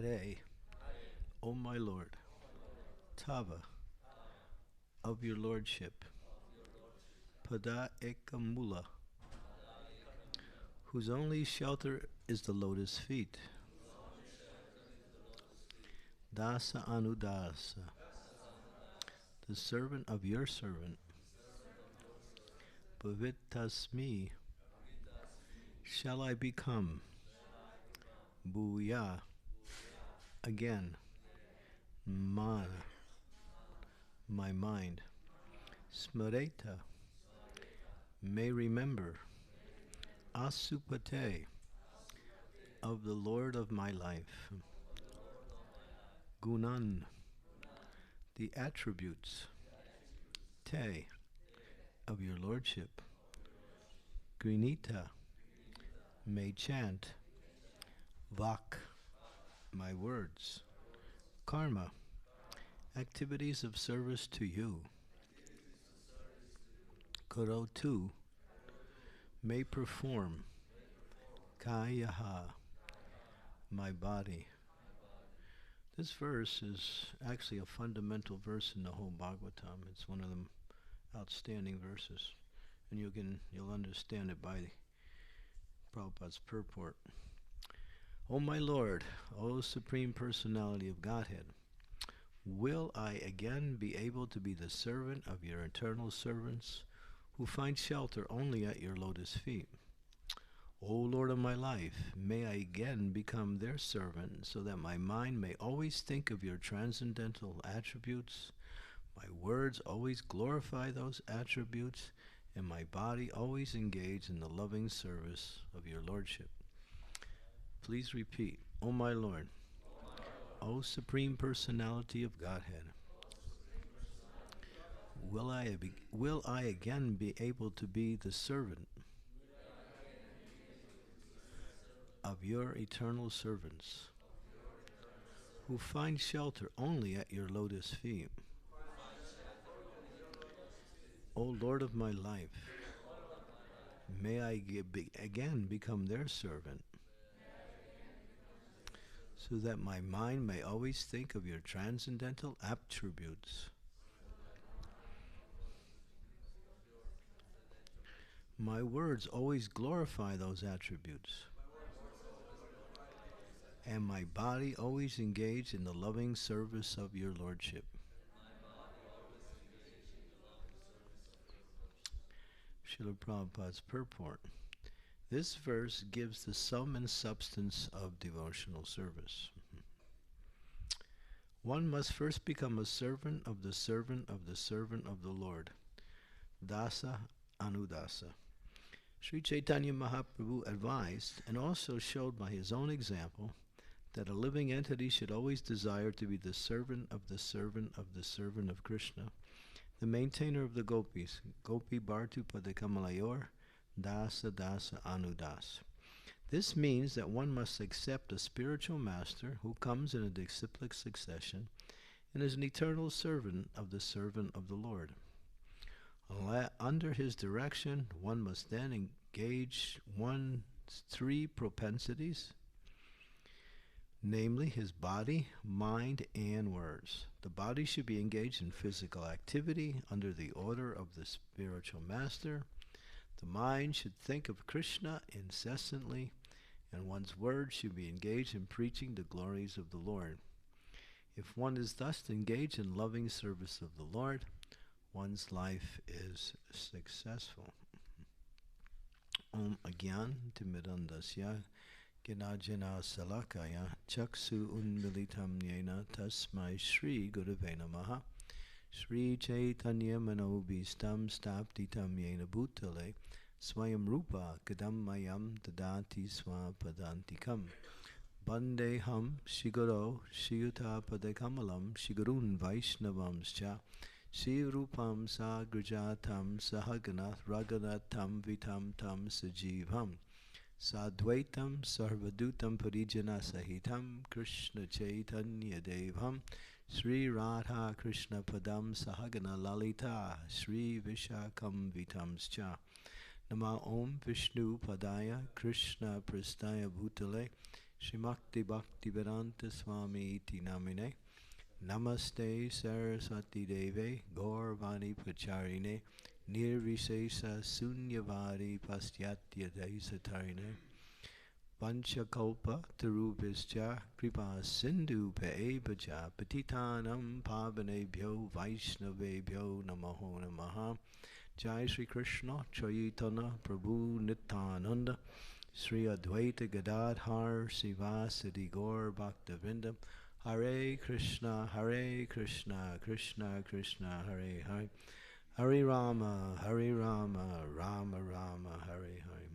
Hare, O my Lord, Tava, of your Lordship, Pada Ekamula, whose only shelter is the lotus feet, Dasa Anudasa, the servant of your servant, Pavitasmi, shall I become, Bhuya, again, Mana, my mind, Smareta, may remember, Asupate, of the Lord of my life, Gunan, the attributes, Te, of your Lordship, Grinita, may chant, Vak, my words, Karma, activities of service to you, Korotu, may perform, Kayaha, my body. This verse is actually a fundamental verse in the whole Bhagavatam. It's one of the outstanding verses, and you'll understand it by Prabhupada's purport. O my Lord, O Supreme Personality of Godhead, will I again be able to be the servant of your eternal servants who find shelter only at your lotus feet? O Lord of my life, may I again become their servant so that my mind may always think of your transcendental attributes, my words always glorify those attributes, and my body always engage in the loving service of your Lordship. Please repeat, O my Lord, O Supreme Personality of Godhead, will I again be able to be the servant of your eternal servants who find shelter only at your lotus feet? O Lord of my life, may I again become their servant so that my mind may always think of your transcendental attributes. My words always glorify those attributes, and my body always engage in the loving service of your Lordship. Srila Prabhupada's purport. This verse gives the sum and substance of devotional service. One must first become a servant of the servant of the servant of the Lord. Dasa Anudasa. Sri Chaitanya Mahaprabhu advised and also showed by his own example that a living entity should always desire to be the servant of the servant of the servant of Krishna, the maintainer of the gopis, Gopi Bhartu Padakamalayur, Dasa Dasa Anudas. This means that one must accept a spiritual master who comes in a disciplic succession and is an eternal servant of the Lord. Under his direction, one must then engage one's three propensities, namely his body, mind, and words. The body should be engaged in physical activity under the order of the spiritual master. The mind should think of Krishna incessantly, and one's words should be engaged in preaching the glories of the Lord. If one is thus engaged in loving service of the Lord, one's life is successful. Om Agyan Timidandasya Ginajana Salakaya Chaksu Unmilitam Yena Tasmai Shri Gurave Namaha Shri Chaitanya Manobhistam Staptitam Yena Bhutale Swayam Rupa Kadammayam Dadati Swapadantikam Bandeham Shiguro Shiyuta Padekamalam Shigurun Vaishnavamscha Shri Rupam Sagrajatam Sahaganath Raganatam Vitam Tam Sajivam Sadvaitam Sarvadutam Parijana Sahitam Krishna Chaitanya Devam Sri Radha Krishna Padam Sahagana Lalita Sri Vishakam Vitamscha Nama Om Vishnu Padaya Krishna Prastaya Bhutale Shrimakti Bhakti Vedanta Swami Iti Namine Namaste Saraswati Deve Gaurvani Pacharine Nirvishesa Sunyavadi Pastyatya Desatarine Panchakopa Tarubhischa Kripa Sindhu Pevacha Patitanam Pavanebhyo Vaishnavebhyo Namaho Namaha Jai Shri Krishna Chaitanya Prabhu Nityananda Sri Advaita Gadadhar Sivasadi Gaur Bhaktavinda Hare Krishna Krishna Krishna Hare Hare Hare Rama Rama Rama Hare Hare.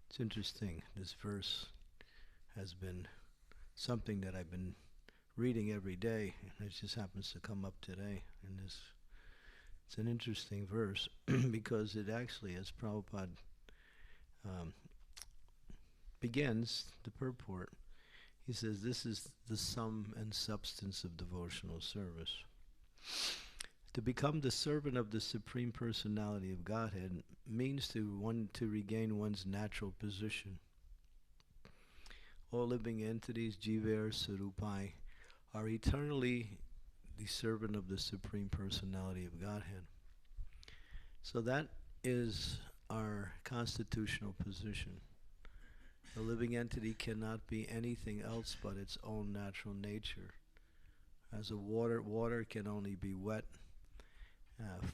It's interesting. This verse has been something that I've been reading every day, and it just happens to come up today. And it's an interesting verse because it actually, as Prabhupada begins the purport, he says this is the sum and substance of devotional service. To become the servant of the Supreme Personality of Godhead means to regain one's natural position. All living entities, Jiva Sarupai, are eternally the servant of the Supreme Personality of Godhead. So that is our constitutional position. The living entity cannot be anything else but its own natural nature. As water can only be wet,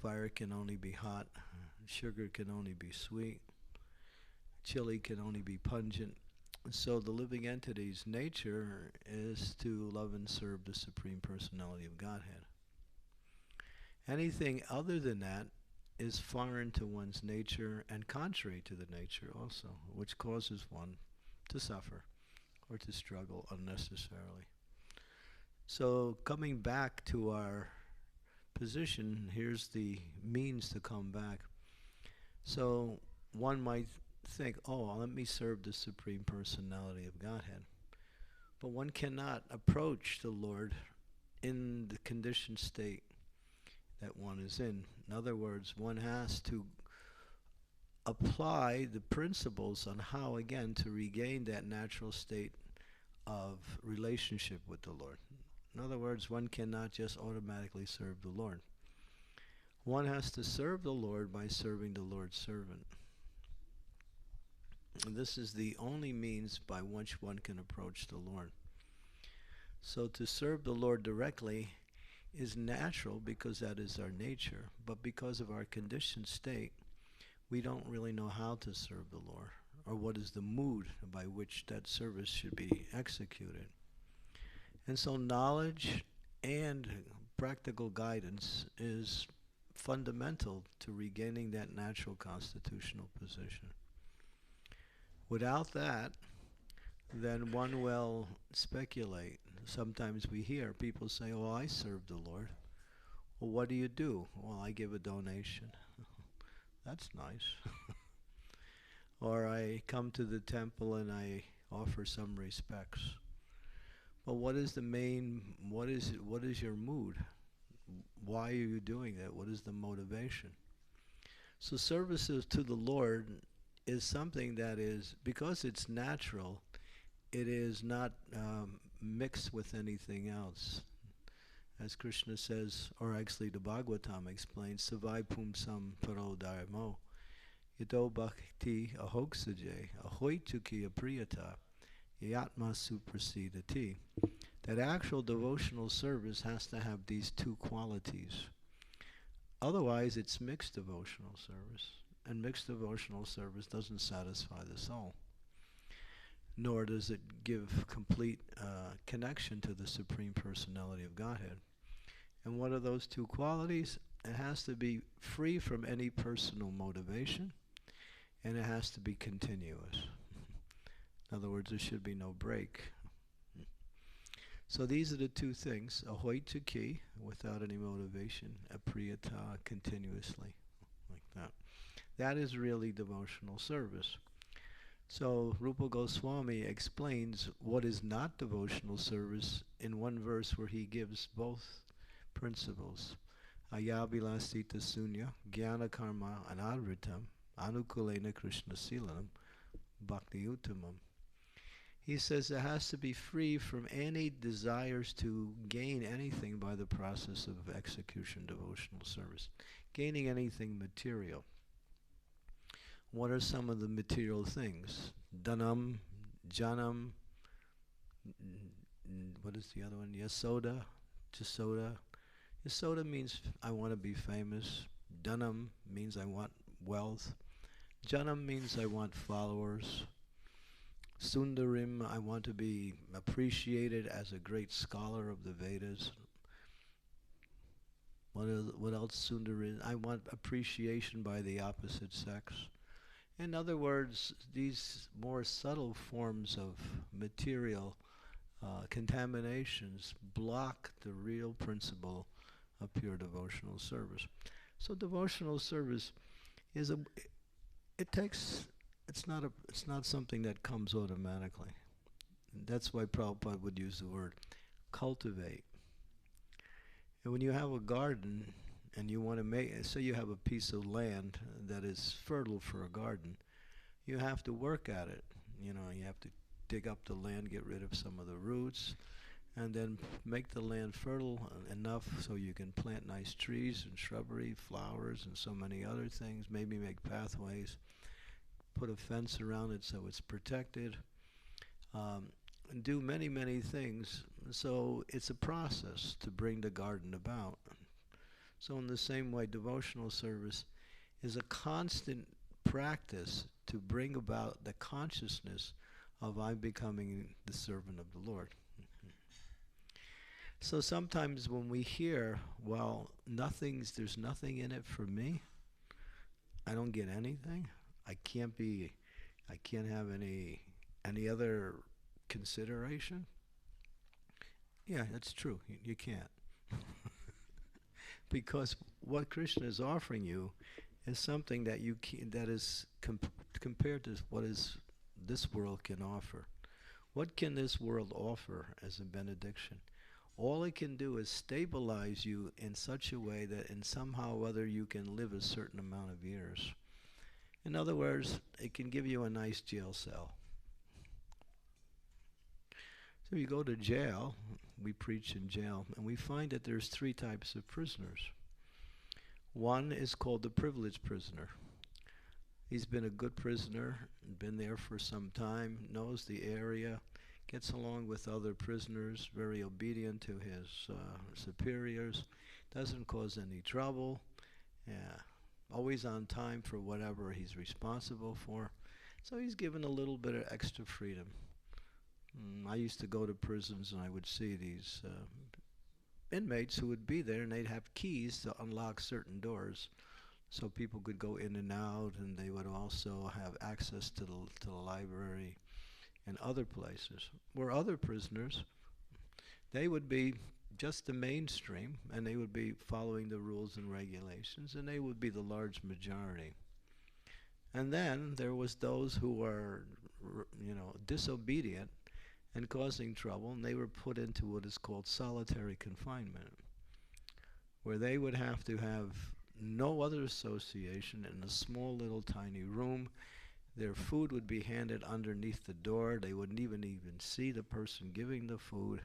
fire can only be hot, sugar can only be sweet, chili can only be pungent. So the living entity's nature is to love and serve the Supreme Personality of Godhead. Anything other than that is foreign to one's nature and contrary to the nature also, which causes one to suffer or to struggle unnecessarily. So coming back to our position, here's the means to come back. So one might think, oh, let me serve the Supreme Personality of Godhead. But one cannot approach the Lord in the conditioned state that one is in. In other words, one has to apply the principles on how, again, to regain that natural state of relationship with the Lord. In other words, one cannot just automatically serve the Lord. One has to serve the Lord by serving the Lord's servant. And this is the only means by which one can approach the Lord. So to serve the Lord directly is natural because that is our nature, but because of our conditioned state, we don't really know how to serve the Lord, or what is the mood by which that service should be executed. And so knowledge and practical guidance is fundamental to regaining that natural constitutional position. Without that, then one will speculate. Sometimes we hear people say, oh, I serve the Lord. Well, what do you do? Well, I give a donation. That's nice. Or I come to the temple and I offer some respects. But what is your mood? Why are you doing that? What is the motivation? So services to the Lord is something that is, because it's natural, it is not mixed with anything else. As Krishna says, or actually the Bhagavatam explains, Savai Pumsam Paro Dharmo, Yado Bhakti Ahoksaje, Ahoituki Apriyata, Yatma Suprasidati. That actual devotional service has to have these two qualities. Otherwise, it's mixed devotional service. And mixed devotional service doesn't satisfy the soul. Nor does it give complete connection to the Supreme Personality of Godhead. And what are those two qualities? It has to be free from any personal motivation, and it has to be continuous. In other words, there should be no break. So these are the two things: ahoituki, without any motivation, apriyata, continuously, like that. That is really devotional service. So Rupa Goswami explains what is not devotional service in one verse where he gives both principles. Ayabilasita sunya, jnana karma anadritam, anukulena krishna silanam, Bhakti Uttamam. He says it has to be free from any desires to gain anything by the process of execution devotional service, gaining anything material. What are some of the material things? Dhanam, Janam, what is the other one? Yasoda, Jasoda. Yasoda means I want to be famous. Dhanam means I want wealth. Janam means I want followers. Sundarim, I want to be appreciated as a great scholar of the Vedas. What else Sundarim? I want appreciation by the opposite sex. In other words, these more subtle forms of material contaminations block the real principle of pure devotional service. So devotional service is it's not something that comes automatically. That's why Prabhupada would use the word cultivate. And when you have a garden and you want to say you have a piece of land that is fertile for a garden, you have to work at it. You have to dig up the land, get rid of some of the roots, and then make the land fertile enough so you can plant nice trees and shrubbery, flowers, and so many other things. Maybe make pathways, put a fence around it so it's protected, and do many, many things. So it's a process to bring the garden about. So in the same way, devotional service is a constant practice to bring about the consciousness of I'm becoming the servant of the Lord. So sometimes when we hear, well, there's nothing in it for me, I don't get anything, I can't have any other consideration. Yeah, that's true. You can't. Because what Krishna is offering you is something that that is compared to what this world can offer. What can this world offer as a benediction? All it can do is stabilize you in such a way that in somehow or other you can live a certain amount of years. In other words, it can give you a nice jail cell. So you go to jail, we preach in jail, and we find that there's 3 types of prisoners. One is called the privileged prisoner. He's been a good prisoner, been there for some time, knows the area, gets along with other prisoners, very obedient to his superiors, doesn't cause any trouble, always on time for whatever he's responsible for. So he's given a little bit of extra freedom. I used to go to prisons and I would see these inmates who would be there, and they'd have keys to unlock certain doors so people could go in and out, and they would also have access to the library and other places. Where other prisoners, they would be just the mainstream, and they would be following the rules and regulations, and they would be the large majority. And then there was those who were, disobedient and causing trouble, and they were put into what is called solitary confinement, where they would have to have no other association in a small little tiny room. Their food would be handed underneath the door. They wouldn't even see the person giving the food.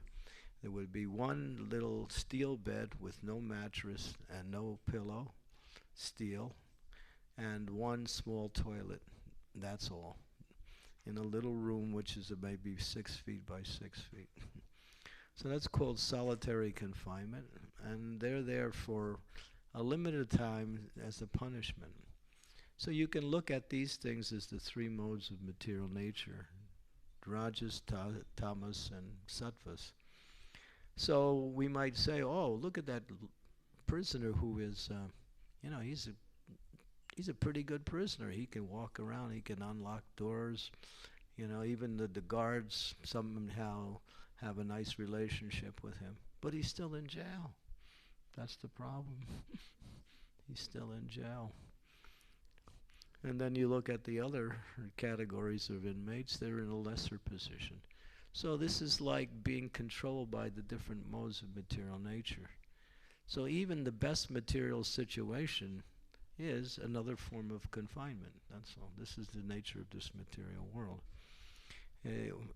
There would be one little steel bed with no mattress and no pillow, steel, and one small toilet. That's all. In a little room which is maybe 6 feet by 6 feet. So that's called solitary confinement, and they're there for a limited time as a punishment. So you can look at these things as the 3 modes of material nature: rajas, tamas, and sattvas. So we might say, oh, look at that prisoner who is, he's a pretty good prisoner. He can walk around, he can unlock doors. Even the guards somehow have a nice relationship with him. But he's still in jail. That's the problem. He's still in jail. And then you look at the other categories of inmates, they're in a lesser position. So this is like being controlled by the different modes of material nature. So even the best material situation, is another form of confinement. That's all. This is the nature of this material world.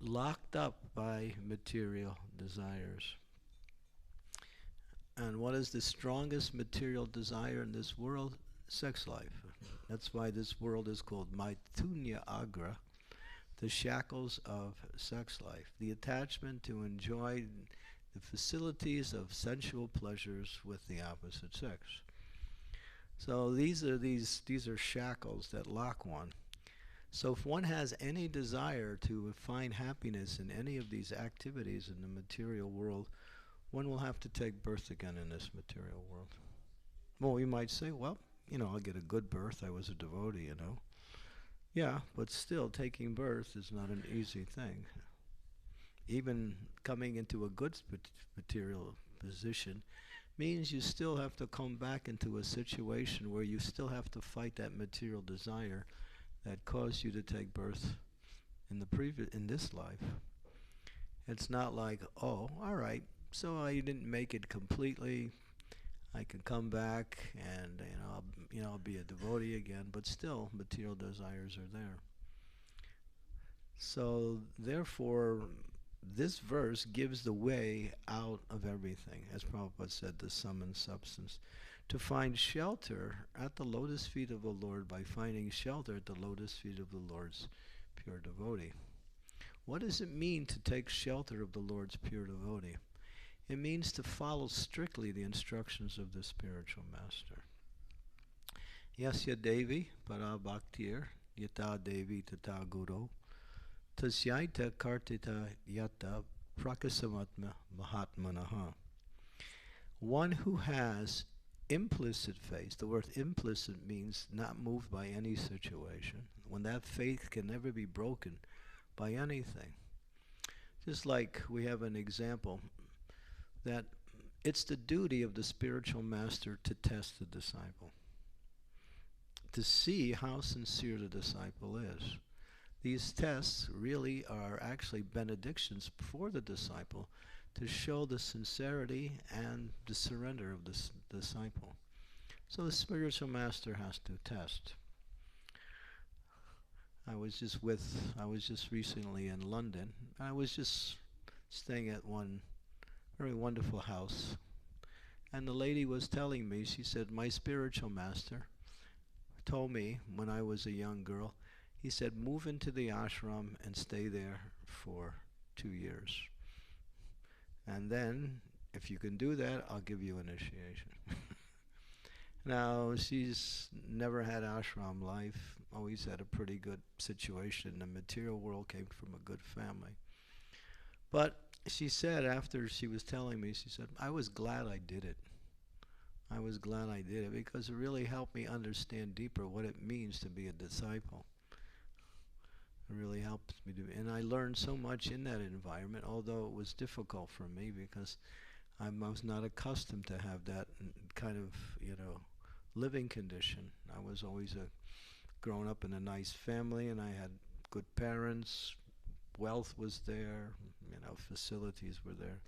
Locked up by material desires. And what is the strongest material desire in this world? Sex life. That's why this world is called Maithunya Agra, the shackles of sex life, the attachment to enjoy the facilities of sensual pleasures with the opposite sex. So these are shackles that lock one. So if one has any desire to find happiness in any of these activities in the material world, one will have to take birth again in this material world. Well, you might say, well, I'll get a good birth. I was a devotee. Yeah, but still, taking birth is not an easy thing. Even coming into a good material position means you still have to come back into a situation where you still have to fight that material desire that caused you to take birth in this life. It's not like, oh, all right, so I didn't make it completely. I can come back and I'll be a devotee again, but still material desires are there. So therefore, this verse gives the way out of everything, as Prabhupada said, the sum and substance. To find shelter at the lotus feet of the Lord by finding shelter at the lotus feet of the Lord's pure devotee. What does it mean to take shelter of the Lord's pure devotee? It means to follow strictly the instructions of the spiritual master. Yasya Devi para bhaktir yata Devi tata guru tasyaita kartita yata prakasamatma mahatmanaha. One who has implicit faith, the word implicit means not moved by any situation, when that faith can never be broken by anything. Just like we have an example that it's the duty of the spiritual master to test the disciple, to see how sincere the disciple is. These tests really are actually benedictions for the disciple to show the sincerity and the surrender of the disciple. So the spiritual master has to test. I was just recently in London. I was just staying at one very wonderful house. And the lady was telling me, she said, my spiritual master told me when I was a young girl, he said, move into the ashram and stay there for 2 years. And then, if you can do that, I'll give you initiation. Now, she's never had ashram life, always had a pretty good situation in the material world, came from a good family. But she said, after she was telling me, she said, I was glad I did it. I was glad I did it because it really helped me understand deeper what it means to be a disciple. It really helped me to, and I learned so much in that environment, although it was difficult for me because I was not accustomed to have that kind of, living condition. I was always grown up in a nice family, and I had good parents. Wealth was there, facilities were there.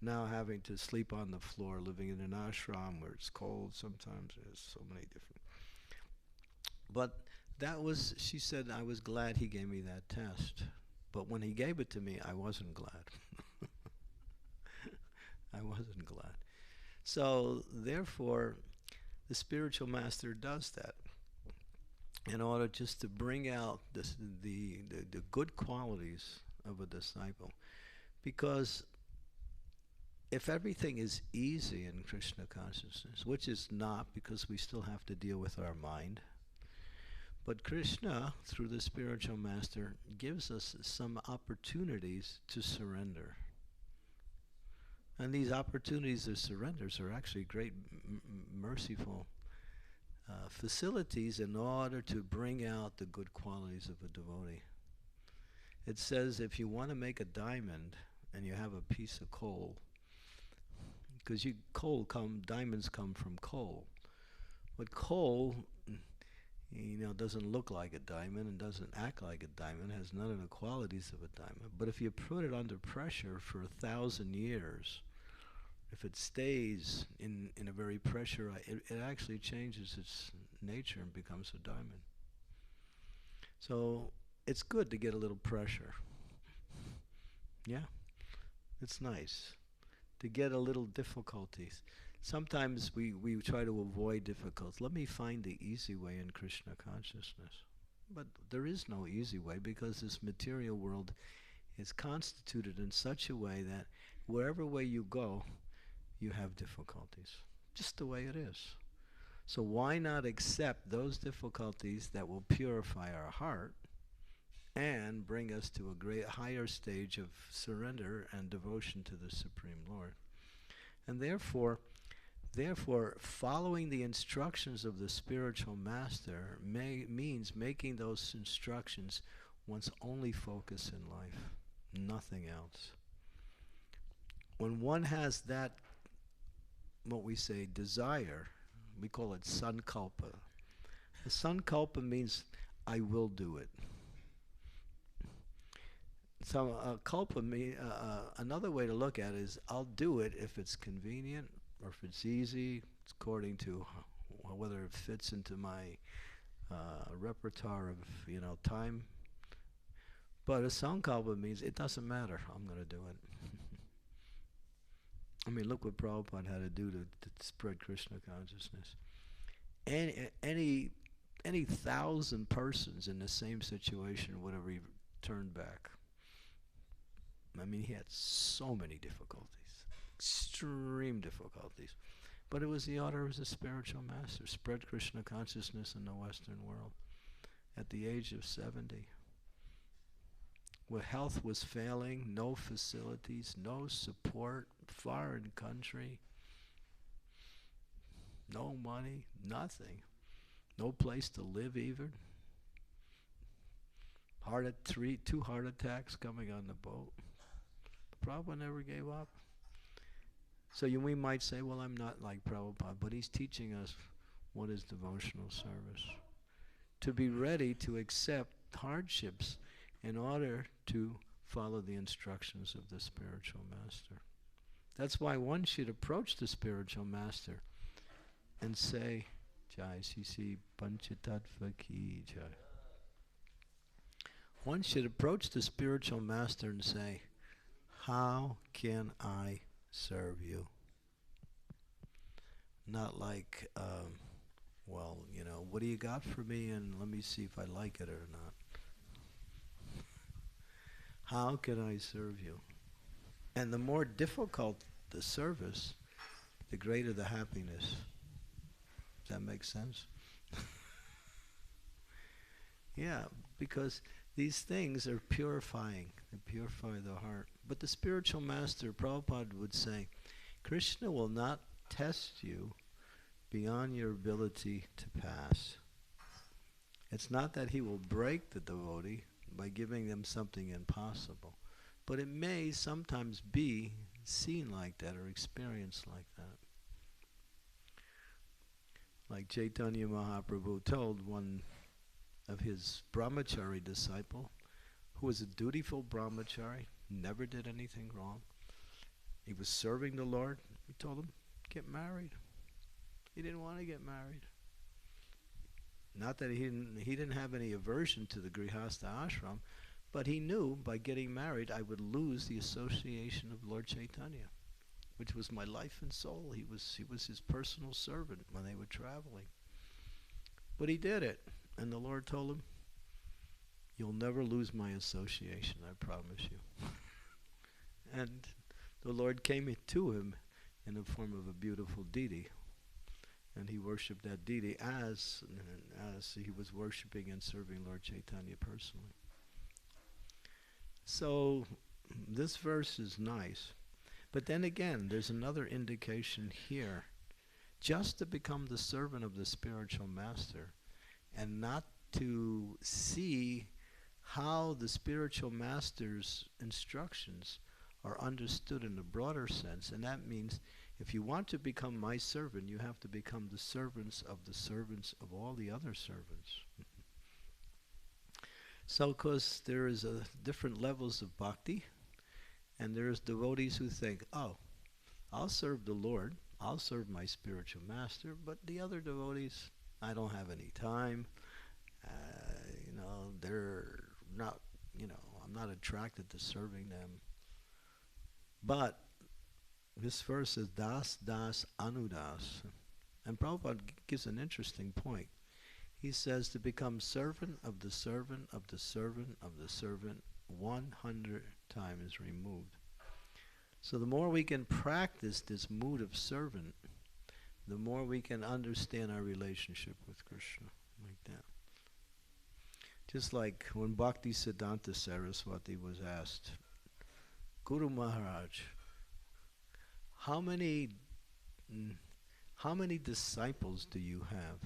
Now having to sleep on the floor, living in an ashram where it's cold sometimes, there's so many different. But that was, she said, I was glad he gave me that test. But when he gave it to me, I wasn't glad. I wasn't glad. So therefore, the spiritual master does that in order just to bring out the good qualities of a disciple. Because if everything is easy in Krishna consciousness, which is not, because we still have to deal with our mind, but Krishna, through the spiritual master, gives us some opportunities to surrender. And these opportunities of surrenders are actually great merciful facilities in order to bring out the good qualities of a devotee. It says if you want to make a diamond and you have a piece of coal, because diamonds come from coal. But coal, doesn't look like a diamond and doesn't act like a diamond, has none of the qualities of a diamond. But if you put it under pressure for 1,000 years, if it stays in a very pressure, it actually changes nature and becomes a diamond. So it's good to get a little pressure. Yeah, it's nice to get a little difficulties. Sometimes we try to avoid difficulties. Let me find the easy way in Krishna consciousness. But there is no easy way, because this material world is constituted in such a way that wherever way you go, you have difficulties. Just the way it is. So why not accept those difficulties that will purify our heart and bring us to a great higher stage of surrender and devotion to the Supreme Lord? And therefore, following the instructions of the spiritual master means making those instructions one's only focus in life, nothing else. When one has that, what we say, desire, we call it sankalpa. The sankalpa means I will do it. So kalpa, another way to look at it is I'll do it if it's convenient or if it's easy. It's according to whether it fits into my repertoire of time. But a sankalpa means it doesn't matter. I'm going to do it. I mean, look what Prabhupada had to do to spread Krishna consciousness. Any 1,000 persons in the same situation would have turned back. I mean, he had so many difficulties, extreme difficulties. But it was the order of the spiritual master, spread Krishna consciousness in the Western world at the age of 70. Where health was failing, no facilities, no support, foreign country, no money, nothing. No place to live even. 2 heart attacks coming on the boat. Prabhupada never gave up. So we might say, well, I'm not like Prabhupada, but he's teaching us what is devotional service. To be ready to accept hardships in order to follow the instructions of the spiritual master. That's why one should approach the spiritual master and say, Jai Sisi Panchatattva Ki Jai. One should approach the spiritual master and say, how can I serve you? Not like, well, what do you got for me, and let me see if I like it or not. How can I serve you? And the more difficult the service, the greater the happiness. Does that make sense? Yeah, because these things are purifying. They purify the heart. But the spiritual master, Prabhupada, would say, Krishna will not test you beyond your ability to pass. It's not that he will break the devotee by giving them something impossible, but it may sometimes be seen like that or experienced like that. Like Chaitanya Mahaprabhu told one of his brahmachari disciple, who was a dutiful brahmachari, never did anything wrong. He was serving the Lord. He told him, get married. He didn't want to get married. Not that he didn't have any aversion to the Grihastha ashram, but he knew by getting married I would lose the association of Lord Chaitanya, which was my life and soul. He was his personal servant when they were traveling. But he did it, and the Lord told him, you'll never lose my association, I promise you. And the Lord came to him in the form of a beautiful deity. And he worshipped that deity as he was worshipping and serving Lord Chaitanya personally. So this verse is nice. But then again, there's another indication here. Just to become the servant of the spiritual master and not to see how the spiritual master's instructions are understood in a broader sense. And that means if you want to become my servant, you have to become the servants of all the other servants. So, because there is different levels of bhakti, and there's devotees who think, oh, I'll serve the Lord, I'll serve my spiritual master, but the other devotees, I don't have any time. They're not, I'm not attracted to serving them. But this verse is das, das, anudas. And Prabhupada gives an interesting point. He says to become servant of the servant of the servant of the servant 100 times removed. So the more we can practice this mood of servant, the more we can understand our relationship with Krishna, like that. Just like when Bhakti Siddhanta Saraswati was asked, Guru Maharaj, how many disciples do you have?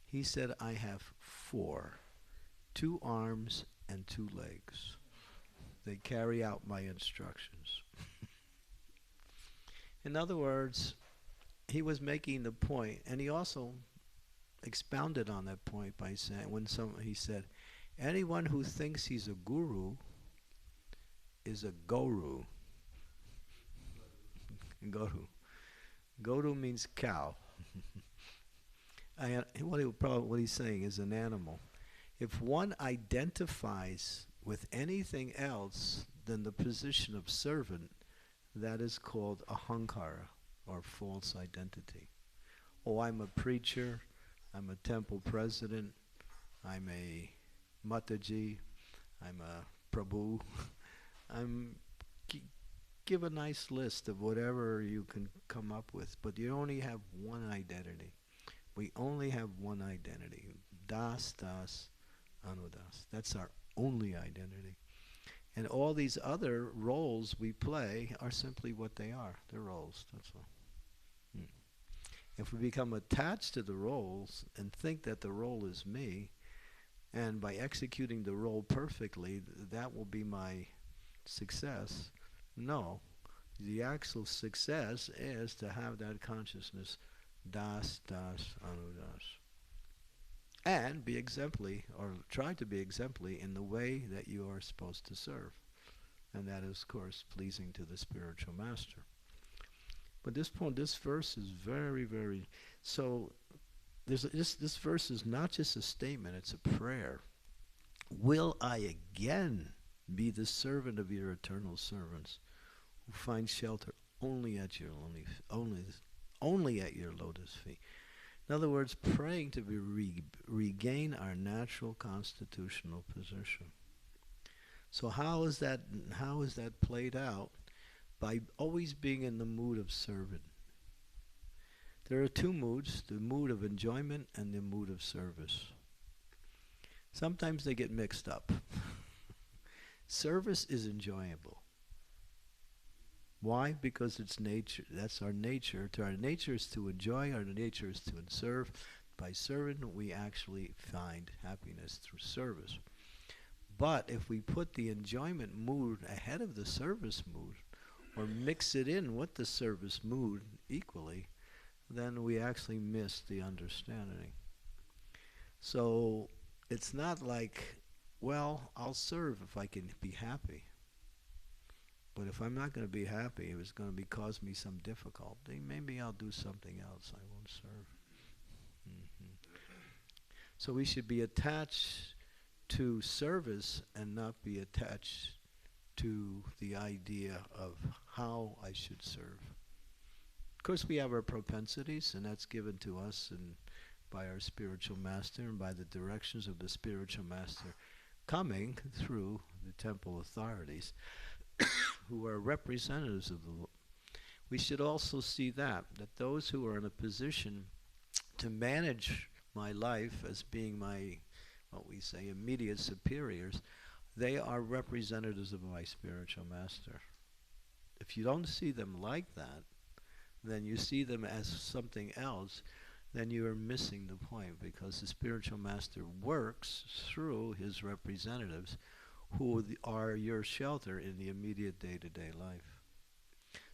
He said, I have 4, 2 arms and 2 legs. They carry out my instructions. In other words, he was making the point, and he also expounded on that point by saying, he said, anyone who thinks he's a guru is a guru. Guru. Guru means cow. What he's saying is an animal. If one identifies with anything else than the position of servant, that is called ahankara, or false identity. Oh, I'm a preacher, I'm a temple president, I'm a Mataji, I'm a Prabhu. Give a nice list of whatever you can come up with, but you only have one identity. We only have one identity. Das, das, anudas. That's our only identity. And all these other roles we play are simply what they are. They're roles, that's all. If we become attached to the roles and think that the role is me, and by executing the role perfectly, that will be my success. No. The actual success is to have that consciousness, das, das, anudas. And be exemplary, or try to be exemplary in the way that you are supposed to serve. And that is, of course, pleasing to the spiritual master. But this verse is very, very... So this verse is not just a statement, it's a prayer. Will I again be the servant of your eternal servants, who find shelter only at your only at your lotus feet? In other words, praying to regain our natural constitutional position. So how is that played out? By always being in the mood of servant. There are 2 moods, the mood of enjoyment and the mood of service. Sometimes they get mixed up. Service is enjoyable. Why? Because it's nature. That's our nature. Our nature is to enjoy. Our nature is to serve. By serving, we actually find happiness through service. But if we put the enjoyment mood ahead of the service mood, or mix it in with the service mood equally, then we actually miss the understanding. So it's not like, well, I'll serve if I can be happy. But if I'm not going to be happy, if it's going to cause me some difficulty, maybe I'll do something else. I won't serve. So we should be attached to service and not be attached to the idea of how I should serve. Of course, we have our propensities, and that's given to us and by our spiritual master and by the directions of the spiritual master coming through the temple authorities who are representatives of the Lord. We should also see that those who are in a position to manage my life as being my, what we say, immediate superiors, they are representatives of my spiritual master. If you don't see them like that, then you see them as something else, then you are missing the point, because the spiritual master works through his representatives who are your shelter in the immediate day-to-day life.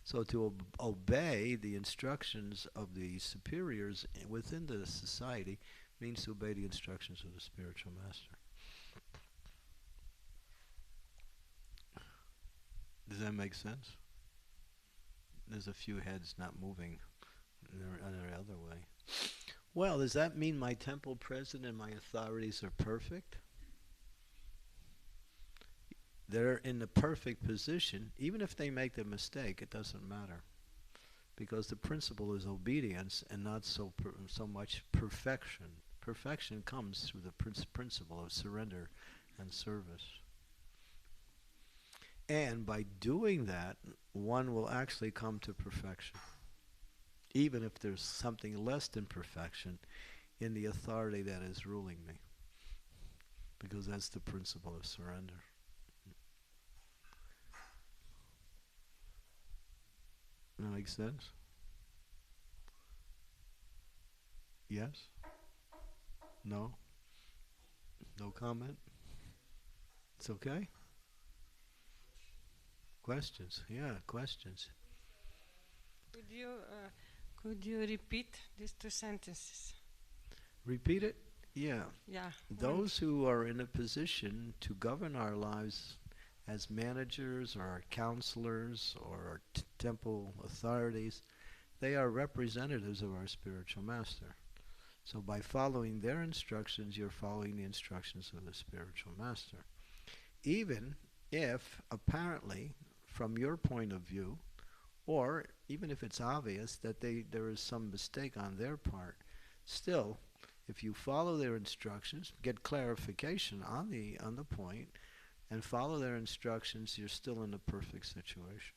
So to obey the instructions of the superiors within the society means to obey the instructions of the spiritual master. Does that make sense? There's a few heads not moving in the other way. Well, does that mean my temple president and my authorities are perfect? They're in the perfect position. Even if they make the mistake, it doesn't matter. Because the principle is obedience and not so much perfection. Perfection comes through the principle of surrender and service. And by doing that, one will actually come to perfection. Even if there's something less than perfection in the authority that is ruling me. Because that's the principle of surrender. That makes sense? Yes? No? No comment? It's okay? Questions? Yeah, questions. Could you could you repeat these two sentences? Repeat it? Yeah. Yeah. Those who are in a position to govern our lives as managers or our counselors or our temple authorities, they are representatives of our spiritual master. So by following their instructions, you're following the instructions of the spiritual master. Even if apparently, from your point of view, or even if it's obvious that there is some mistake on their part, still, if you follow their instructions, get clarification on the point, and follow their instructions, you're still in a perfect situation.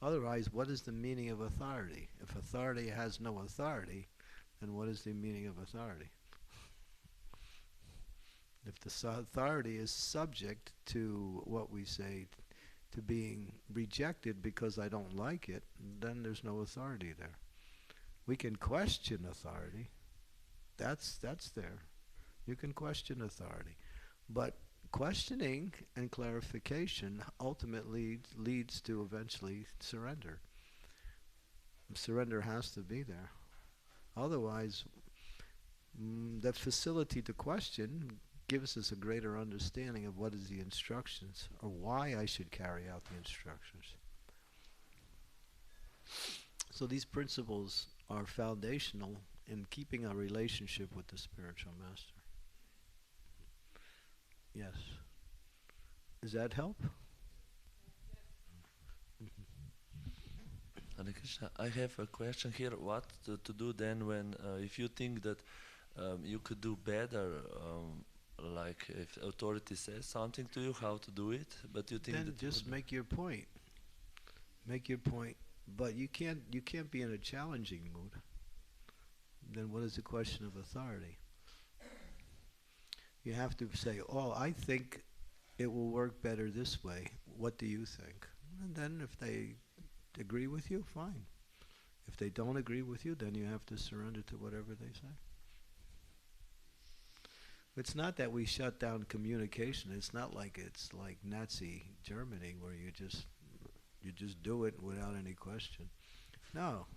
Otherwise, what is the meaning of authority? If authority has no authority, then what is the meaning of authority? If the authority is subject to what we say, to being rejected because I don't like it, then there's no authority there. We can question authority. That's there. You can question authority. But questioning and clarification ultimately leads to eventually surrender. Surrender has to be there. Otherwise, that facility to question gives us a greater understanding of what is the instructions or why I should carry out the instructions. So these principles are foundational in keeping a relationship with the spiritual master. Yes. Does that help? Hare Krishna. I have a question here. What to do then when, if you think that you could do better, like if authority says something to you, how to do it, but you think Then that just make your point. Make your point. But you can't be in a challenging mood. Then what is the question of authority? You have to say, oh, I think it will work better this way. What do you think? And then if they agree with you, fine. If they don't agree with you, then you have to surrender to whatever they say. It's not that we shut down communication. It's not like it's like Nazi Germany where you just do it without any question. No.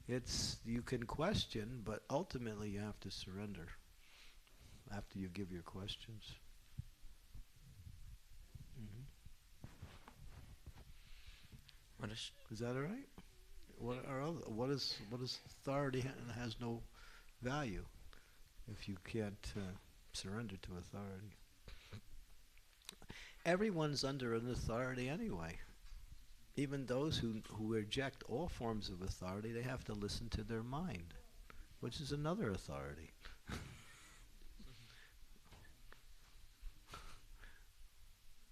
It's you can question, but ultimately you have to surrender after you give your questions. Mm-hmm. Is that all right? What is authority has no value if you can't surrender to authority. Everyone's under an authority anyway. Even those who reject all forms of authority, they have to listen to their mind, which is another authority.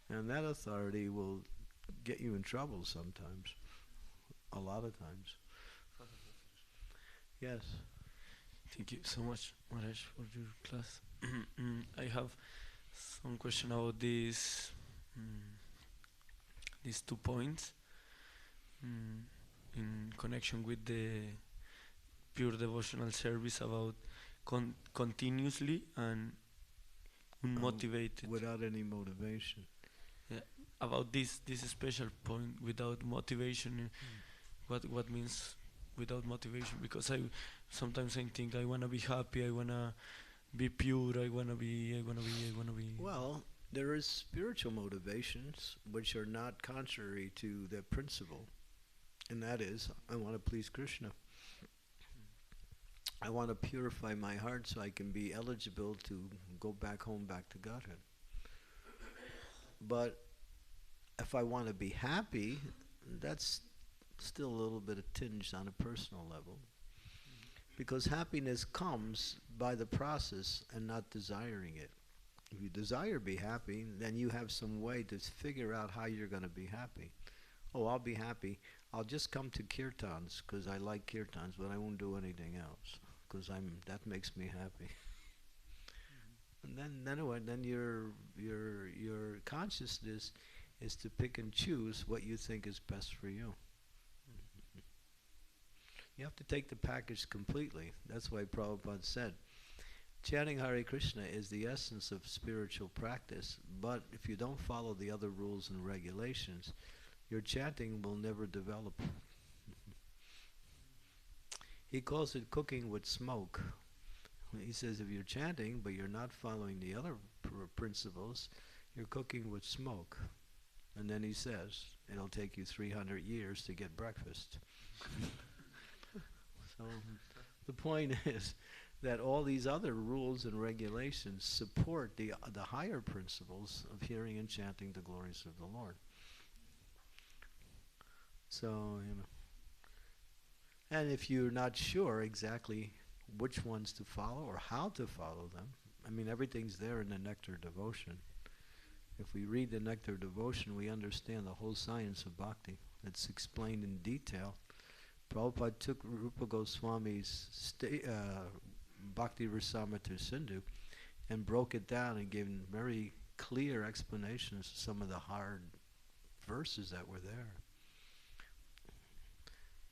And that authority will get you in trouble sometimes. A lot of times. Yes. Thank you so much, Maharaj, for your class. I have some question about these 2 points in connection with the pure devotional service about continuously and unmotivated. Without any motivation. Yeah, about this special point, without motivation. What means without motivation? Because I sometimes I think I wanna be happy, I wanna be pure, I wanna be. Well, there is spiritual motivations which are not contrary to the principle. And that is, I want to please Krishna. I want to purify my heart so I can be eligible to go back home, back to Godhead. But if I want to be happy, that's still a little bit of tinge on a personal level. Because happiness comes by the process and not desiring it. If you desire to be happy, then you have some way to figure out how you're going to be happy. Oh, I'll be happy. I'll just come to kirtans because I like kirtans, but I won't do anything else because that makes me happy. And then your consciousness is to pick and choose what you think is best for you. You have to take the package completely. That's why Prabhupada said, chanting Hare Krishna is the essence of spiritual practice, but if you don't follow the other rules and regulations, your chanting will never develop. He calls it cooking with smoke. He says if you're chanting but you're not following the other principles, you're cooking with smoke. And then he says, it'll take you 300 years to get breakfast. So the point is that all these other rules and regulations support the higher principles of hearing and chanting the glories of the Lord. So, and if you're not sure exactly which ones to follow or how to follow them, I mean, everything's there in the Nectar Devotion. If we read the Nectar Devotion, we understand the whole science of bhakti. It's explained in detail. Prabhupada took Rupa Goswami's Bhakti Rasamrita Sindhu and broke it down and gave very clear explanations of some of the hard verses that were there.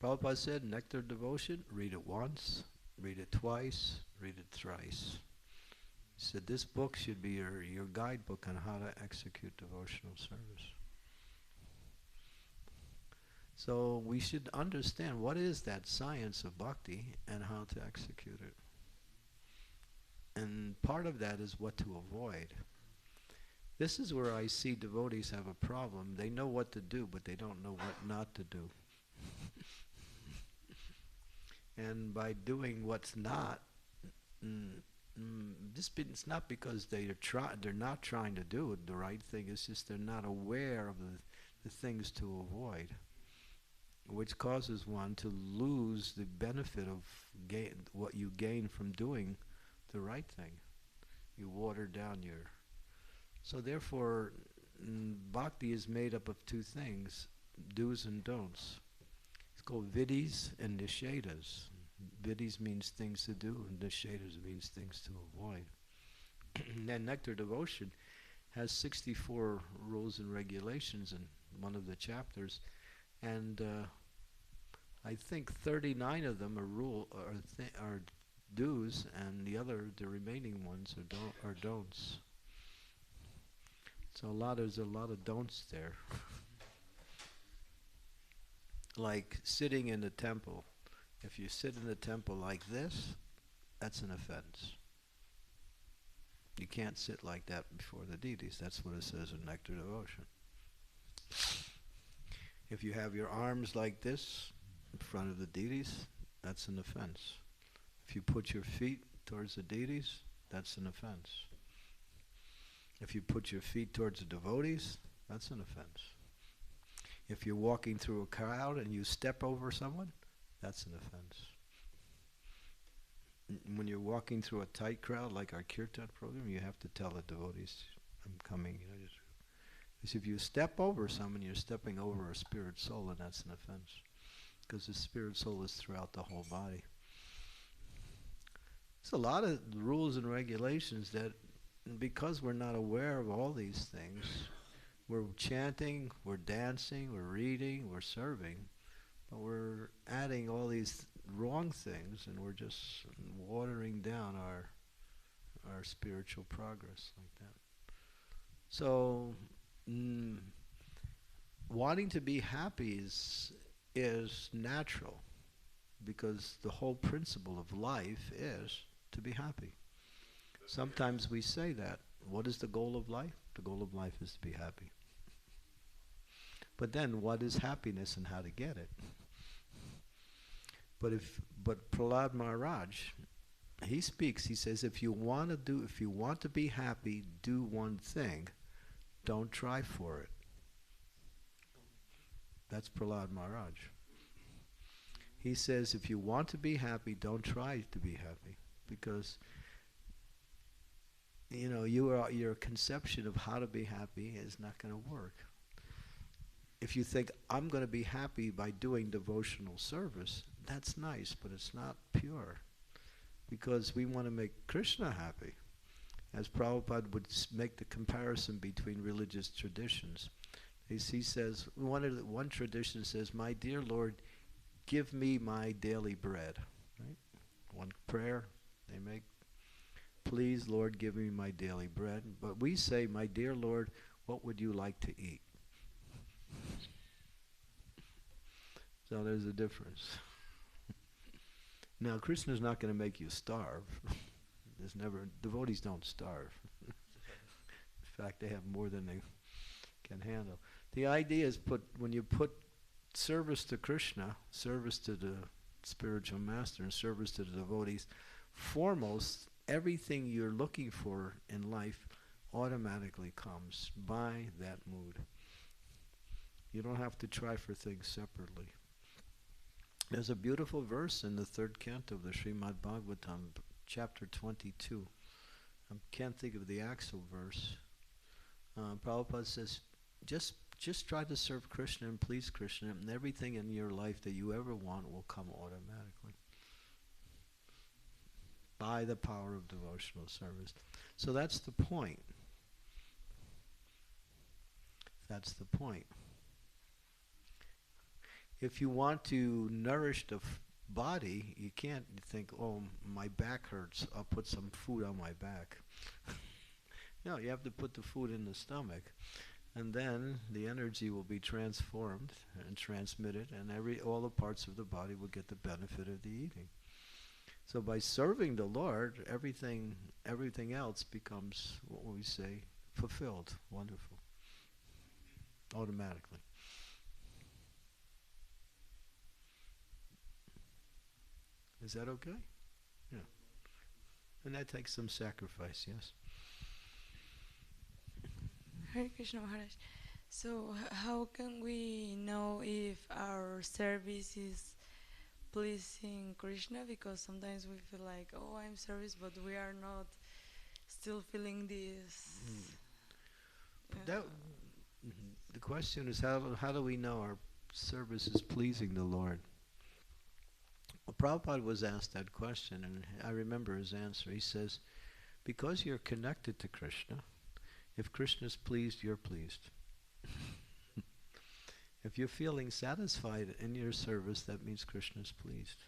Prabhupada said, Nectar Devotion, read it once, read it twice, read it thrice. He said, this book should be your guidebook on how to execute devotional service. So we should understand what is that science of bhakti and how to execute it. And part of that is what to avoid. This is where I see devotees have a problem. They know what to do, but they don't know what not to do. And by doing what's not, it's not because they're not trying to do it, the right thing. It's just they're not aware of the things to avoid, which causes one to lose the benefit of what you gain from doing the right thing. You water down your... So therefore, bhakti is made up of two things, do's and don'ts. It's called vidis and nishedas. Vidis means things to do, and nishedas means things to avoid. Then Nectar Devotion has 64 rules and regulations in one of the chapters, and I think 39 of them are do's, and the remaining ones are don'ts. So there's a lot of don'ts there. Like sitting in the temple. If you sit in the temple like this, that's an offense. You can't sit like that before the deities. That's what it says in Nectar Devotion. If you have your arms like this in front of the deities, that's an offense. If you put your feet towards the deities, that's an offense. If you put your feet towards the devotees, that's an offense. If you're walking through a crowd and you step over someone, that's an offense. When you're walking through a tight crowd like our kirtan program, you have to tell the devotees, I'm coming. Because if you step over someone, you're stepping over a spirit soul, and that's an offense. Because the spirit soul is throughout the whole body. There's a lot of rules and regulations that, because we're not aware of all these things, we're chanting, we're dancing, we're reading, we're serving, but we're adding all these wrong things, and we're just watering down our spiritual progress like that. So, wanting to be happy is natural, because the whole principle of life is to be happy. Sometimes we say that. What is the goal of life? The goal of life is to be happy. But then what is happiness and how to get it? But Prahlad Maharaj, he speaks. He says, if you want to be happy, do one thing. Don't try for it. That's Prahlad Maharaj. He says, if you want to be happy, don't try to be happy, because your conception of how to be happy is not going to work. If you think, I'm going to be happy by doing devotional service, that's nice, but it's not pure, because we want to make Krishna happy. As Prabhupada would make the comparison between religious traditions. He says, one tradition says, my dear Lord, give me my daily bread. Right? One prayer they make, please Lord, give me my daily bread. But we say, my dear Lord, what would you like to eat? So there's a difference. Now, Krishna's not going to make you starve. Devotees don't starve. In fact, they have more than they can handle. The idea is when you put service to Krishna, service to the spiritual master, and service to the devotees, foremost, everything you're looking for in life automatically comes by that mood. You don't have to try for things separately. There's a beautiful verse in the third canto of the Srimad Bhagavatam, chapter 22. I can't think of the actual verse. Prabhupada says, just try to serve Krishna and please Krishna, and everything in your life that you ever want will come automatically by the power of devotional service. So that's the point. That's the point. If you want to nourish the body, you can't think, oh, my back hurts, I'll put some food on my back. No, you have to put the food in the stomach. And then the energy will be transformed and transmitted, and all the parts of the body will get the benefit of the eating. So by serving the Lord, everything else becomes, what we say, fulfilled, wonderful, automatically. Is that okay? Yeah. And that takes some sacrifice, yes. Hare Krishna Maharaj. So how can we know if our service is pleasing Krishna? Because sometimes we feel like, oh, I'm service, but we are not still feeling this. The question is, how do we know our service is pleasing the Lord? Well, Prabhupada was asked that question, and I remember his answer. He says, because you're connected to Krishna, if Krishna's pleased, you're pleased. If you're feeling satisfied in your service, that means Krishna's pleased.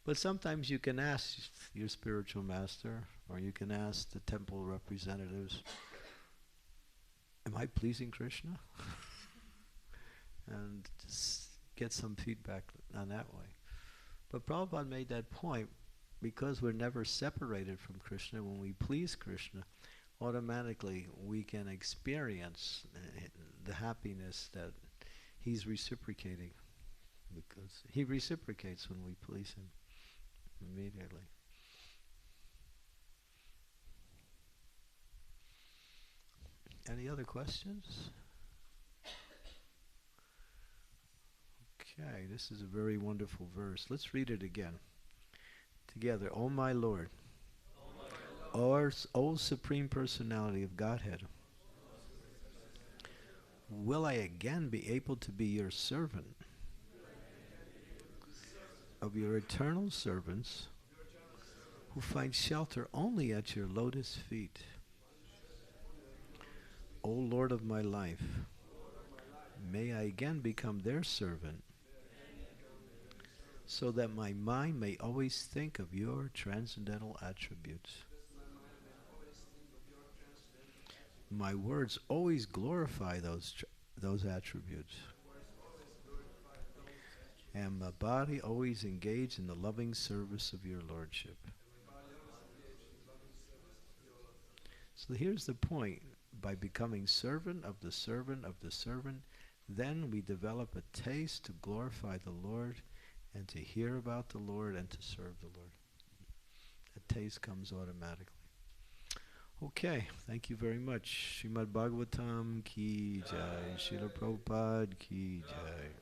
But sometimes you can ask your spiritual master, or you can ask the temple representatives, am I pleasing Krishna? And just get some feedback on that way. But Prabhupada made that point, because we're never separated from Krishna, when we please Krishna, automatically we can experience the happiness that he's reciprocating, because he reciprocates when we please him immediately. Any other questions? Okay, this is a very wonderful verse. Let's read it again together. O my Lord, O Supreme Personality of Godhead, will I again be able to be your servant, of your eternal servants, who find shelter only at your lotus feet? O Lord of my life, may I again become their servant, so that my mind may always think of your transcendental attributes. My words always glorify those attributes, and my body always engage in the loving service of your Lordship. So here's the point. By becoming servant of the servant of the servant, then we develop a taste to glorify the Lord and to hear about the Lord and to serve the Lord. A taste comes automatically. Okay, thank you very much. Srimad Bhagavatam ki jai, Srila Prabhupada ki jai.